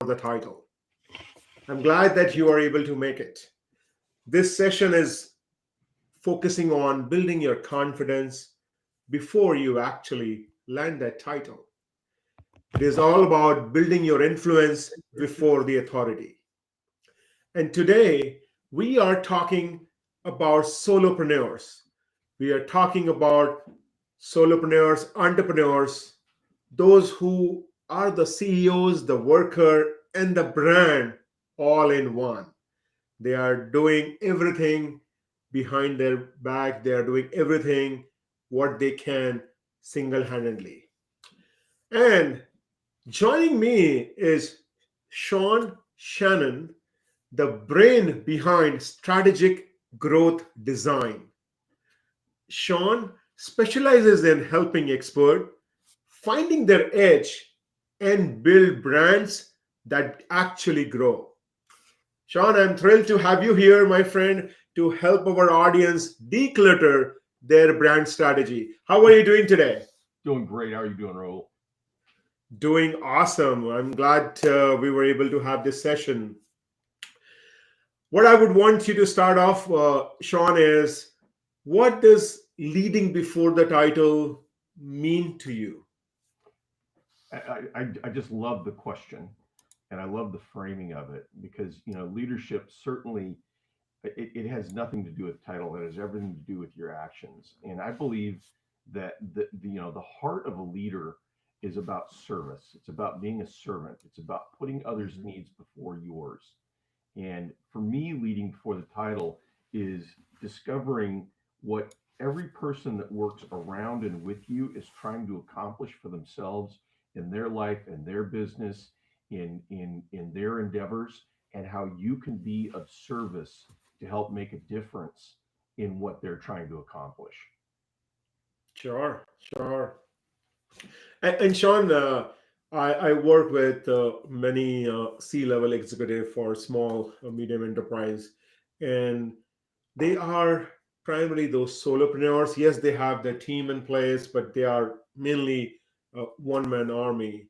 the title. I'm glad that you are able to make it. This session is focusing on building your confidence before you actually land that title. It is all about building your influence before the authority. And today we are talking about solopreneurs. We are talking about solopreneurs, entrepreneurs, those who are the CEOs, the worker, and the brand all in one. They are doing everything behind their back, they are doing everything what they can single handedly. And joining me is Sean Shannon, the brain behind strategic growth design. Sean specializes in helping experts finding their edge and build brands that actually grow. Sean, I'm thrilled to have you here, my friend, to help our audience declutter their brand strategy. How are you doing today? Doing great. How are you doing, Rahul? Doing awesome. I'm glad we were able to have this session. What I would want you to start off, Sean, is what does leading before the title mean to you? I just love the question, and I love the framing of it because leadership certainly it has nothing to do with title. It has everything to do with your actions, and I believe that the heart of a leader is about service. It's about being a servant. It's about putting others' Mhm. needs before yours. And for me, leading before the title is discovering what every person that works around and with you is trying to accomplish for themselves in their life and their business, in their endeavors, and how you can be of service to help make a difference in what they're trying to accomplish. Sure, sure. And Sean, I work with many C-level executive for small, medium enterprise, and they are primarily those solopreneurs. Yes, they have their team in place, but they are mainly a one-man army.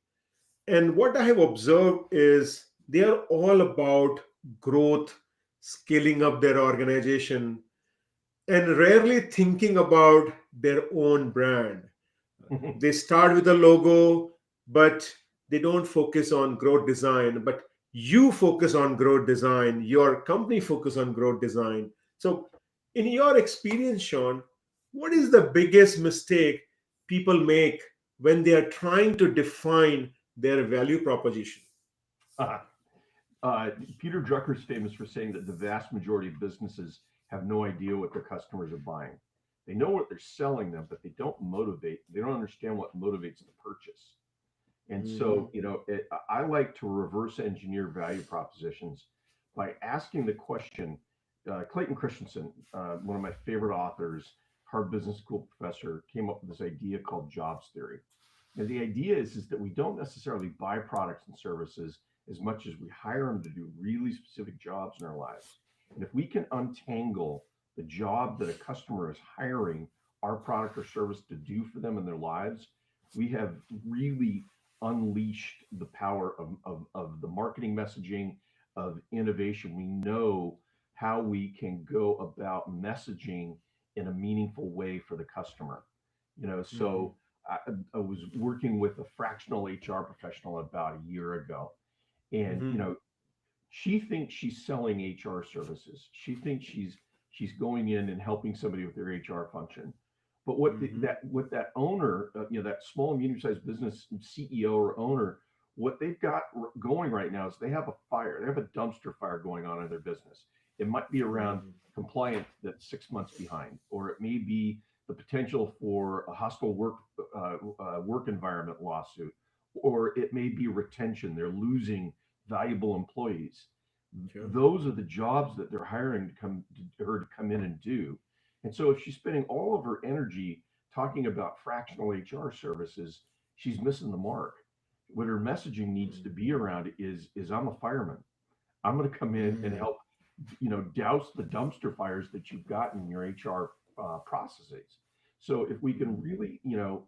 And what I have observed is they are all about growth, scaling up their organization, and rarely thinking about their own brand. They start with a logo, but they don't focus on growth design. But you focus on growth design, your company focus on growth design. So in your experience, Sean, what is the biggest mistake people make when they are trying to define their value proposition? uh, Peter Drucker's famous for saying that the vast majority of businesses have no idea what their customers are buying. They know what they're selling them, but they don't understand what motivates the purchase. And Mhm. so, I like to reverse engineer value propositions by asking the question. Clayton Christensen, one of my favorite authors, Harvard Business School professor, came up with this idea called jobs theory. And the idea is that we don't necessarily buy products and services as much as we hire them to do really specific jobs in our lives. And if we can untangle the job that a customer is hiring our product or service to do for them in their lives, we have really unleashed the power of the marketing messaging, of innovation. We know how we can go about messaging in a meaningful way for the customer. Mhm. So I, I was working with a fractional HR professional about a year ago, and Mhm. she thinks she's selling HR services. She thinks she's going in and helping somebody with their HR function. But Mhm. what that owner, that small and medium sized business CEO or owner, what they've got going right now is they have a fire. They have a dumpster fire going on in their business. It might be around Mhm. compliance that's 6 months behind, or it may be the potential for a hostile work environment lawsuit, or it may be retention. They're losing valuable employees. Sure. Those are the jobs that they're hiring her to come in and do. And so if she's spending all of her energy talking about fractional HR services, she's missing the mark. What her messaging needs to be around is I'm a fireman. I'm going to come in and Mhm. help, douse the dumpster fires that you've got in your HR processes. So if we can Mhm. really,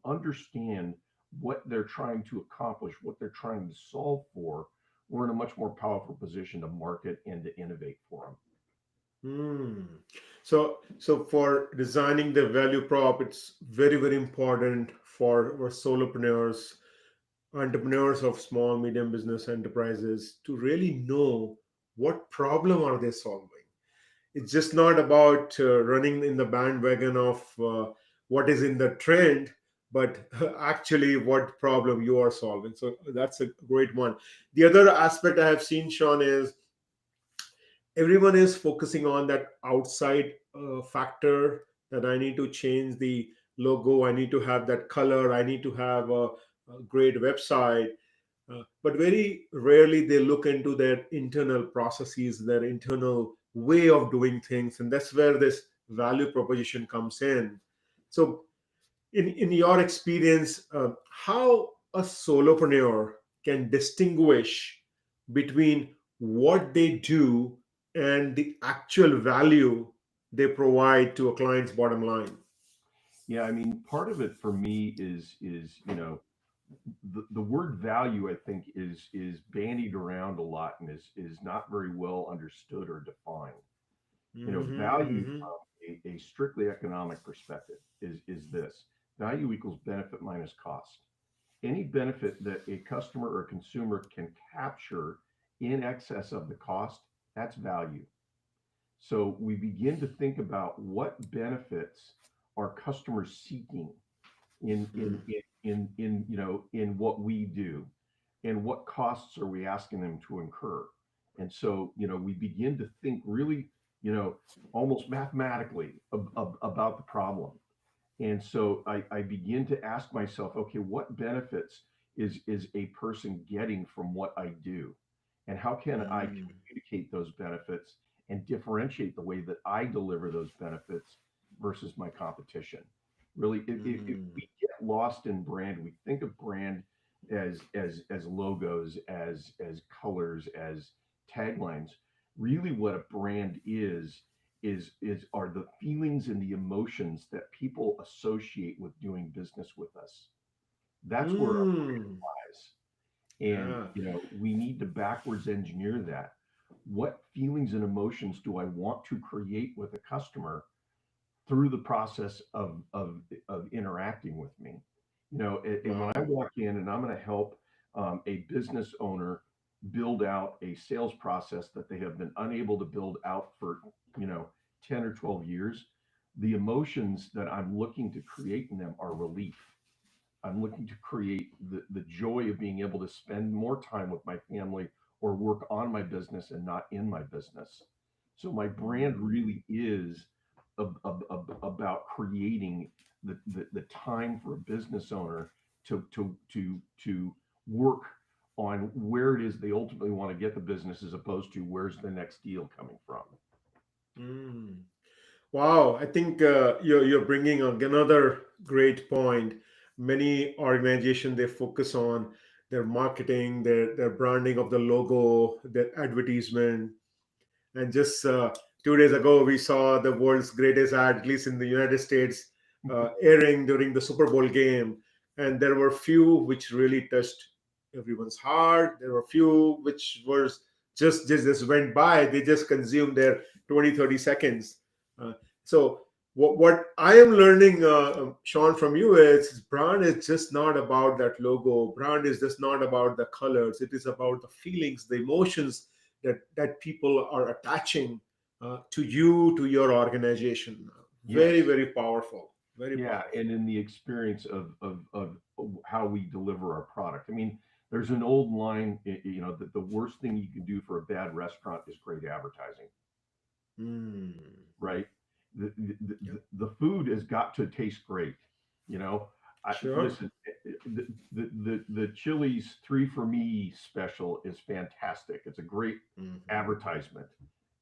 understand what they're trying to accomplish, what they're trying to solve for, we're in a much more powerful position to market and to innovate for Hmm. So for designing the value prop, it's very, very important for our solopreneurs, entrepreneurs of small, medium business enterprises to really know what problem are they solving. It's just not about running in the bandwagon of what is in the trend, but actually what problem you are solving. So that's a great one. The other aspect I have seen, Sean, is everyone is focusing on that outside factor, that I need to change the logo, I need to have that color, I need to have a great website. But very rarely they look into their internal processes, their internal way of doing things. And that's where this value proposition comes in. So, in your experience, how a solopreneur can distinguish between what they do and the actual value they provide to a client's bottom line? Yeah, I mean, part of it for me is the word value, I think, is bandied around a lot and is not very well understood or defined. Value Hmm. from a strictly economic perspective is this: value equals benefit minus cost. Any benefit that a customer or consumer can capture in excess of the cost, that's value. So we begin to think about what benefits are customers seeking in in Hmm. in in what we do, and what costs are we asking them to incur. And so we begin to think really, almost mathematically about the problem. And so I begin to ask myself, okay, what benefits is a person getting from what I do, and how can I Hmm. communicate those benefits and differentiate the way that I deliver those benefits versus my competition. Really, if Hmm. we get lost in brand, we think of brand as logos, as colors, as taglines. Really, what a brand is are the feelings and the emotions that people associate with doing business with us. That's where our Hmm. lies. And Yeah. we need to backwards engineer that. What feelings and emotions do I want to create with a customer through the process of interacting with me? And when I Wow. walk in and I'm going to help a business owner build out a sales process that they have been unable to build out for you know 10 or 12 years, the emotions that I'm looking to create in them are relief. I'm looking to create the joy of being able to spend more time with my family or work on my business and not in my business. So my brand Hmm. really is about creating the time for a business owner to work on where it is they ultimately want to get the business, as opposed to where's the next deal coming from. Hmm. Wow, I think you're bringing another great point. Many organizations, they focus on their marketing, their branding of the logo, their advertisement. And just 2 days ago, we saw the world's greatest ad, at least in the United States, airing during the Super Bowl game. And there were few which really touched everyone's heart. There were few which was just went by. They just consumed their 20, 30 seconds. Uh, so what I am learning, Sean, from you is brand is just not about that logo. Brand is just not about the colors. It is about the feelings, the emotions that people are attaching to you, to your organization. Very, Yes. very powerful. Very Yeah, powerful. and in the experience of how we deliver our product. I mean, there's an old line, that the worst thing you can do for a bad restaurant is great advertising, Mm. right? Yeah. The food has got to taste great. You know, Sure. listen, the Chili's three for me special is fantastic. It's a great Hmm. advertisement.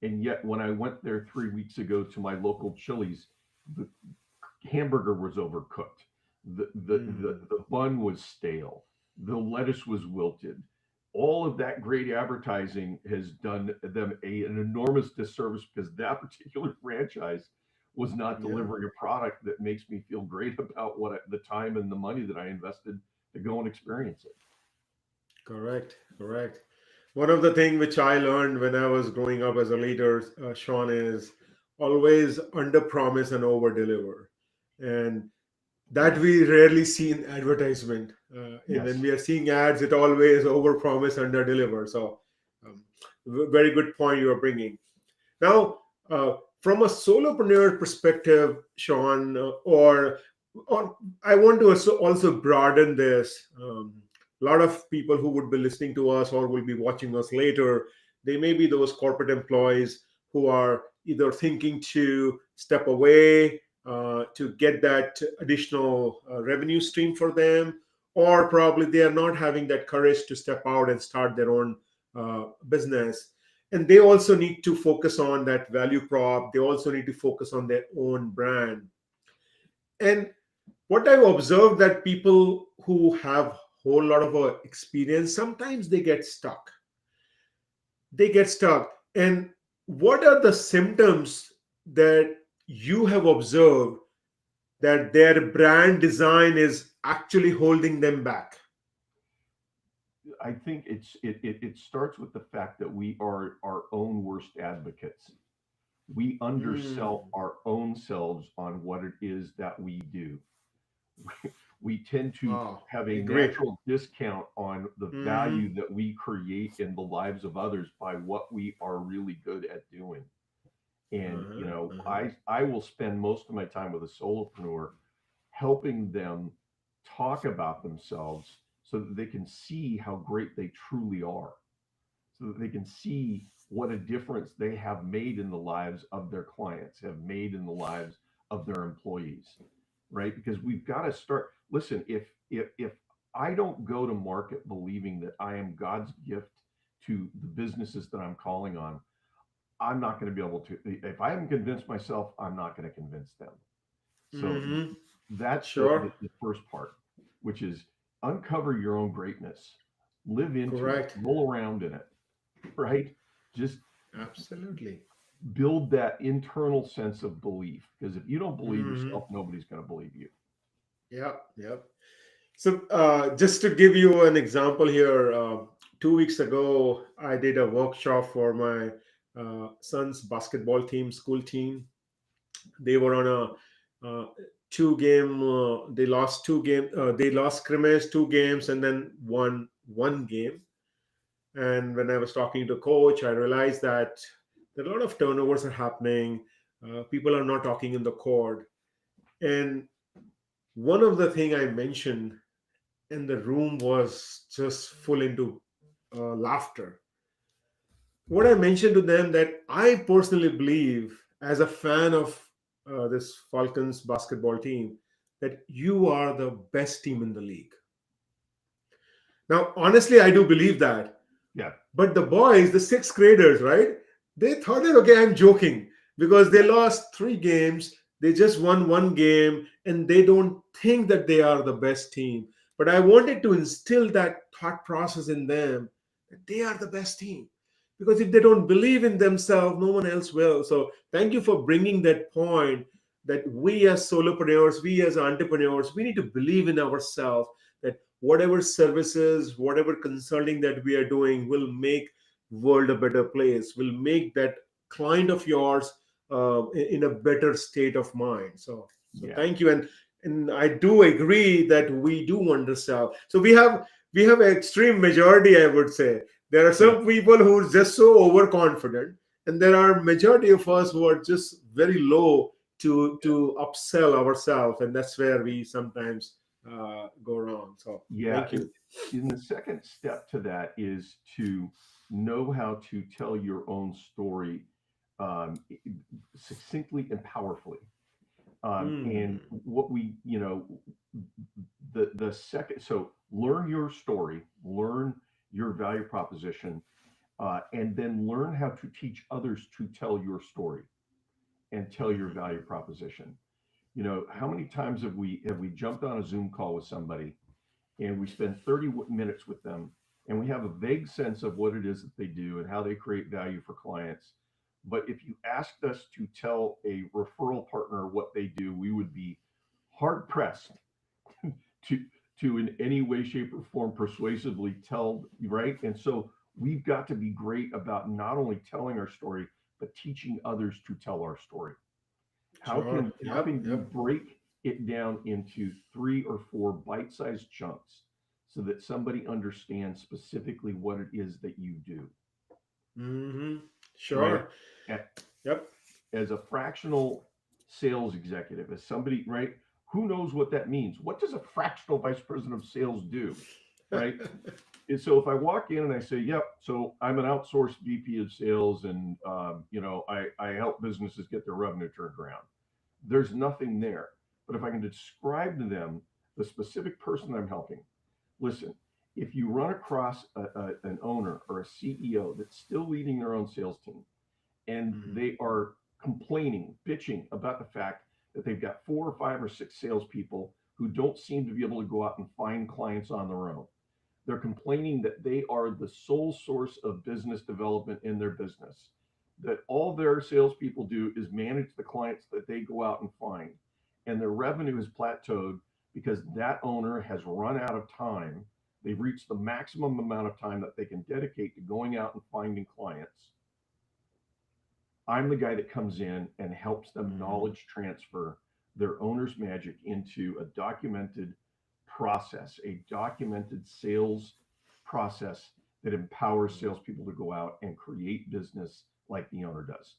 And yet, when I went there 3 weeks ago to my local Chili's, the hamburger was overcooked. Mm. The bun was stale. The lettuce was wilted. All of that great advertising has done them an enormous disservice, because that particular franchise was not Yeah. delivering a product that makes me feel great about the time and the money that I invested to go and experience it. Correct. Correct. One of the things which I learned when I was growing up as a leader, Sean, is always under promise and over deliver. And that Yes. we rarely see in advertisement. And when Yes. we are seeing ads, it always over promise, under deliver. So, um, very good point you are bringing. Now, from a solopreneur perspective, Sean, or I want to also broaden this. A lot of people who would be listening to us or will be watching us later, they may be those corporate employees who are either thinking to step away to get that additional revenue stream for them, or probably they are not having that courage to step out and start their own business, and they also need to focus on that value prop. They also need to focus on their own brand. And what I've observed, that people who have whole lot of experience, sometimes they get stuck. And what are the symptoms that you have observed that their brand design is actually holding them back? I think it starts with the fact that we are our own worst advocates. We undersell Mm. our own selves on what it is that we do. We tend to Oh, have I a agree. natural discount on the Hmm. value that we create in the lives of others by what we are really good at doing. And Uh-huh, uh-huh. I will spend most of my time with a solopreneur helping them talk about themselves so that they can see how great they truly are, so that they can see what a difference they have made in the lives of their clients, have made in the lives of their employees, right? Because we've got to start. Listen, if I don't go to market believing that I am God's gift to the businesses that I'm calling on, I'm not going to be able to. If I haven't convinced myself, I'm not going to convince them. So Hmm. that's Sure. the first part, which is uncover your own greatness, live into it, Correct. roll around in it, right? Just Absolutely. build that internal sense of belief. Because if you don't believe Hmm. yourself, nobody's going to believe you. Yep. Yep. So, just to give you an example here, 2 weeks ago, I did a workshop for my son's basketball team, school team. They were on a two game. They lost two game. They lost scrimmage 2 games and then won 1 game. And when I was talking to coach, I realized that there are a lot of turnovers are happening. People are not talking in the court. And one of the thing I mentioned, and the room was just full into laughter. What I mentioned to them, that I personally believe, as a fan of this Falcons basketball team, that you are the best team in the league. Now, honestly, I do believe that. Yeah, But the boys, the sixth graders, right? They thought that, okay, I'm joking because they lost 3 games. They just won 1 game and they don't think that they are the best team. But I wanted to instill that thought process in them that they are the best team. Because if they don't believe in themselves, no one else will. So thank you for bringing that point, that we as solopreneurs, we as entrepreneurs, we need to believe in ourselves, that whatever services, whatever consulting that we are doing will make world a better place, will make that client of yours in a better state of mind. So yeah, thank you. And I do agree that we do undersell. So we have an extreme majority, I would say. There are yeah, some people who are just so overconfident, and there are majority of us who are just very low to upsell ourselves, and that's where we sometimes go wrong. So yeah. thank you. And the second step to that is to know how to tell your own story um, succinctly and powerfully. And Hmm. what we, the second, so learn your story, learn your value proposition, and then learn how to teach others to tell your story and tell your value Mhm. proposition. How many times have we jumped on a Zoom call with somebody and we spend 30 minutes with them and we have a vague sense of what it is that they do and how they create value for clients. But if you asked us to tell a referral partner what they do, we would be hard pressed to in any way, shape, or form persuasively tell, right? And so we've got to be great about not only telling our story, but teaching others to tell our story. Sure. How Yep. can you Yep. break it down into 3 or 4 bite-sized chunks so that somebody understands specifically what it is that you do, Hmm. right? Sure. Yep. As a fractional sales executive, as somebody, right? Who knows what that means? What does a fractional vice president of sales do, right? And so if I walk in and I say, "Yep, so I'm an outsourced VP of sales, and I help businesses get their revenue turned around," there's nothing there. But if I can describe to them the specific person I'm helping, listen, if you run across an owner or a CEO that's still leading their own sales team, and Mhm. they are complaining, bitching about the fact that they've got 4 or 5 or 6 salespeople who don't seem to be able to go out and find clients on their own. They're complaining that they are the sole source of business development in their business, that all their salespeople do is manage the clients that they go out and find. And their revenue has plateaued because that owner has run out of time. They've reached the maximum amount of time that they can dedicate to going out and finding clients. I'm the guy that comes in and helps them Mhm. knowledge transfer their owner's magic into a documented process, a documented sales process that empowers salespeople to go out and create business like the owner does.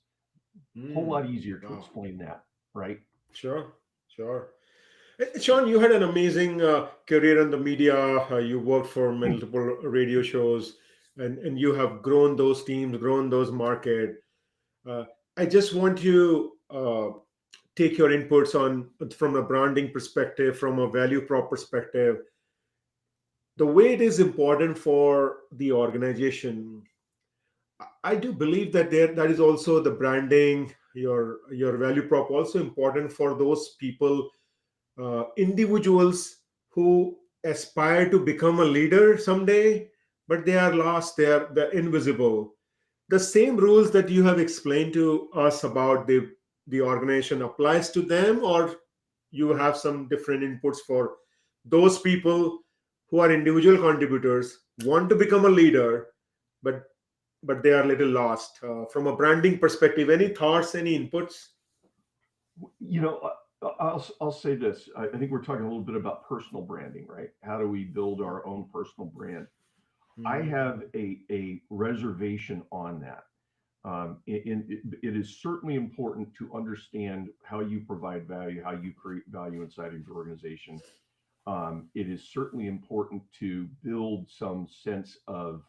Whole lot easier to Wow. explain that, right? Sure. Sure. Sean, you had an amazing career in the media. You worked for multiple radio shows, and you have grown those teams, grown those market. Uh, I just want to take your inputs on from a branding perspective, from a value prop perspective, the way it is important for the organization. I do believe that that is also the branding, your value prop, also important for those people, individuals who aspire to become a leader someday, but they are lost. They're invisible. The same rules that you have explained to us about the organization applies to them, or you have some different inputs for those people who are individual contributors, want to become a leader, but they are a little lost from a branding perspective. Any thoughts, any inputs? You know, I'll say this. I think we're talking a little bit about personal branding, right? How do we build our own personal brand? I Mhm. have a reservation on that. It is certainly important to understand how you provide value, how you create value inside of your organization. It is certainly important to build some sense of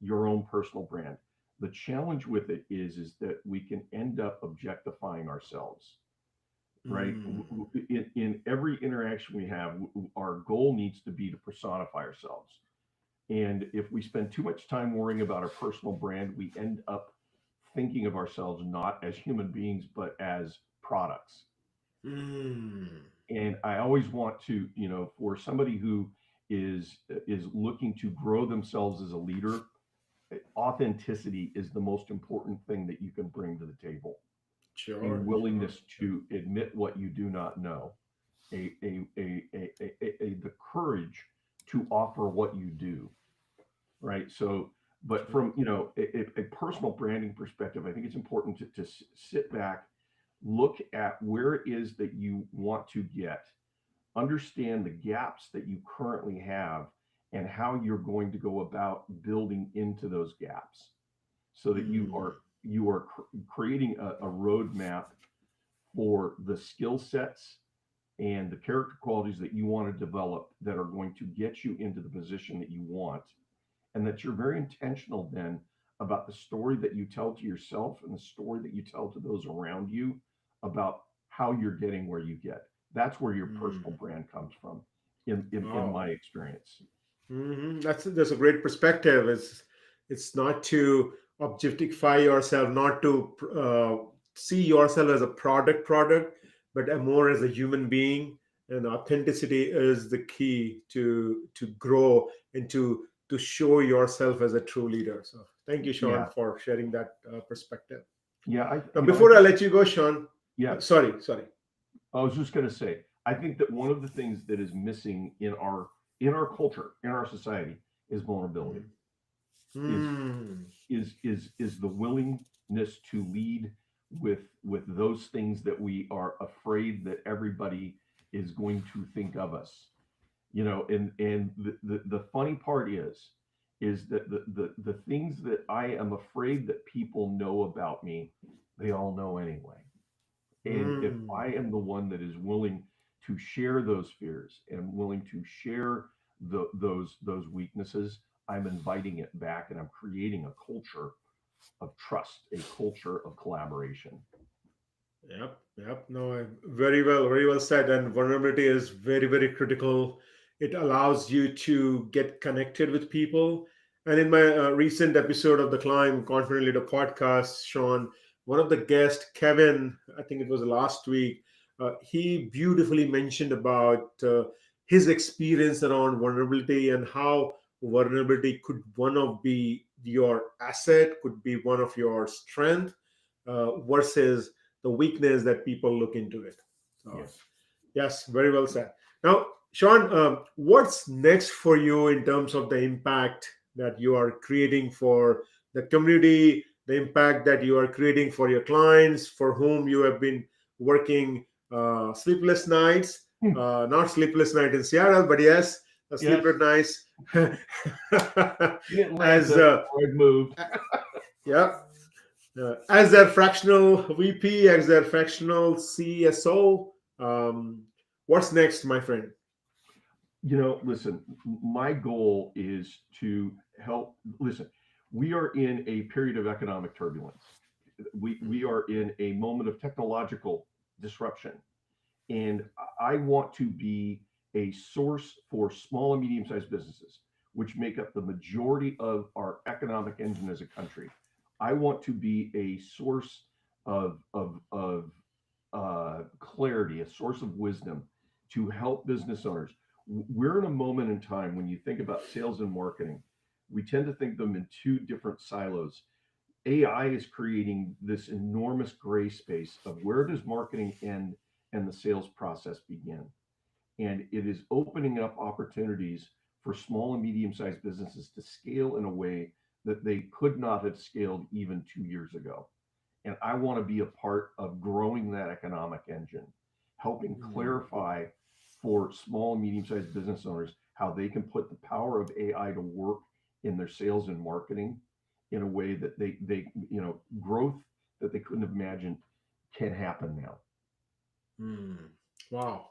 your own personal brand. The challenge with it is that we can end up objectifying ourselves, right? Mm. In every interaction we have, our goal needs to be to personify ourselves. And if we spend too much time worrying about our personal brand, we end up thinking of ourselves not as human beings, but as products. Mm. And I always want to, for somebody who is looking to grow themselves as a leader, authenticity is the most important thing that you can bring to the table. A Sure, sure. willingness to admit what you do not know, the courage to offer what you do, right? So, but Sure. from a personal branding perspective, I think it's important to sit back, look at where it is that you want to get, understand the gaps that you currently have, and how you're going to go about building into those gaps, so that Mm. you are creating a roadmap for the skill sets and the character qualities that you want to develop that are going to get you into the position that you want, and that you're very intentional then about the story that you tell to yourself and the story that you tell to those around you about how you're getting where you get. That's where your personal Mm. brand comes from, in Wow. my experience. That's a great perspective. It's not to objectify yourself, not to see yourself as a product, but more as a human being. And authenticity is the key to grow and to show yourself as a true leader. So thank you, Sean, Yeah, for sharing that perspective. yeah. Now, I before I think, let you go, Sean, yeah. sorry. I was just going to say, I think that one of the things that is missing in our culture, in our society, is vulnerability. Mhm. is Hmm. is the willingness to lead with those things that we are afraid that everybody is going to think of us. And the funny part is that the things that I am afraid that people know about me, they all know anyway. And if Hmm. I am the one that is willing to share those fears and willing to share those weaknesses, I'm inviting it back, and I'm creating a culture of trust, a culture of collaboration. Yep, yep. No, very well said. And vulnerability is very, very critical. It allows you to get connected with people. And in my recent episode of the Climb Confident Leader podcast, Sean, one of the guests, Kevin, I think it was last week, he beautifully mentioned about his experience around vulnerability and how vulnerability could one of be your asset, could be one of your strength versus the weakness that people look into it. So, Yes. yes, very well said. Now, Sean, what's next for you in terms of the impact that you are creating for the community, the impact that you are creating for your clients, for whom you have been working sleepless nights, not sleepless night in Seattle, but yes, a Yes. sleepless nights In as Atlanta, where I moved. yeah, as their fractional VP, as their fractional CSO. Um, what's next, my friend? Listen, my goal is to help. Listen, we are in a period of economic turbulence. We are in a moment of technological disruption. And I want to be a source for small and medium sized businesses, which make up the majority of our economic engine as a country. I want to be a source of clarity, a source of wisdom to help business owners. We're in a moment in time when you think about sales and marketing, we tend to think them in two different silos. AI is creating this enormous gray space of where does marketing end and the sales process begin. And it is opening up opportunities for small and medium sized businesses to scale in a way that they could not have scaled even 2 years ago. And I want to be a part of growing that economic engine, helping Hmm. clarify for small and medium sized business owners how they can put the power of AI to work in their sales and marketing in a way that growth that they couldn't have imagined can happen now. Hmm. Wow.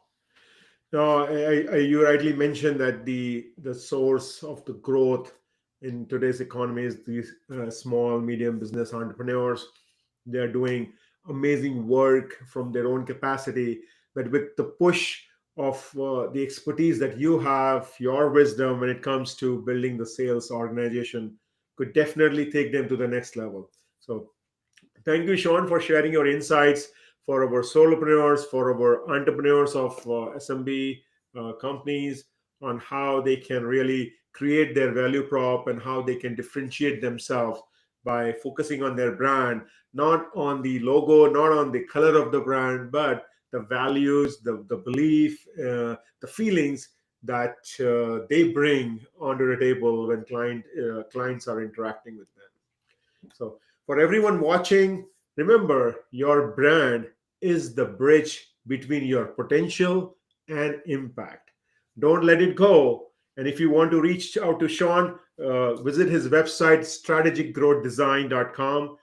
No, you rightly mentioned that the source of the growth in today's economy is these small, medium business entrepreneurs. They are doing amazing work from their own capacity, but with the push of the expertise that you have, your wisdom when it comes to building the sales organization, could definitely take them to the next level. So thank you, Sean, for sharing your insights for our solopreneurs, for our entrepreneurs of SMB companies on how they can really create their value prop and how they can differentiate themselves by focusing on their brand, not on the logo, not on the color of the brand, but the values, the belief, the feelings that they bring onto the table when clients are interacting with them. So, for everyone watching, remember your brand is the bridge between your potential and impact. Don't let it go. And if you want to reach out to Sean, visit his website, strategicgrowthdesign.com.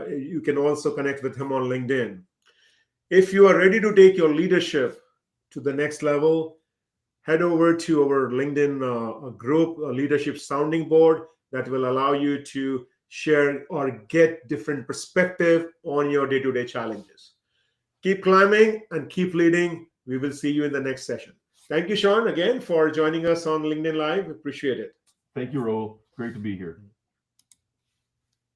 You can also connect with him on LinkedIn. If you are ready to take your leadership to the next level, head over to our LinkedIn group, Leadership Sounding Board, that will allow you to share or get different perspective on your day-to-day challenges. Keep climbing and keep leading. We will see you in the next session. Thank you, Sean, again for joining us on LinkedIn Live. Appreciate it. Thank you, Raul. Great to be here.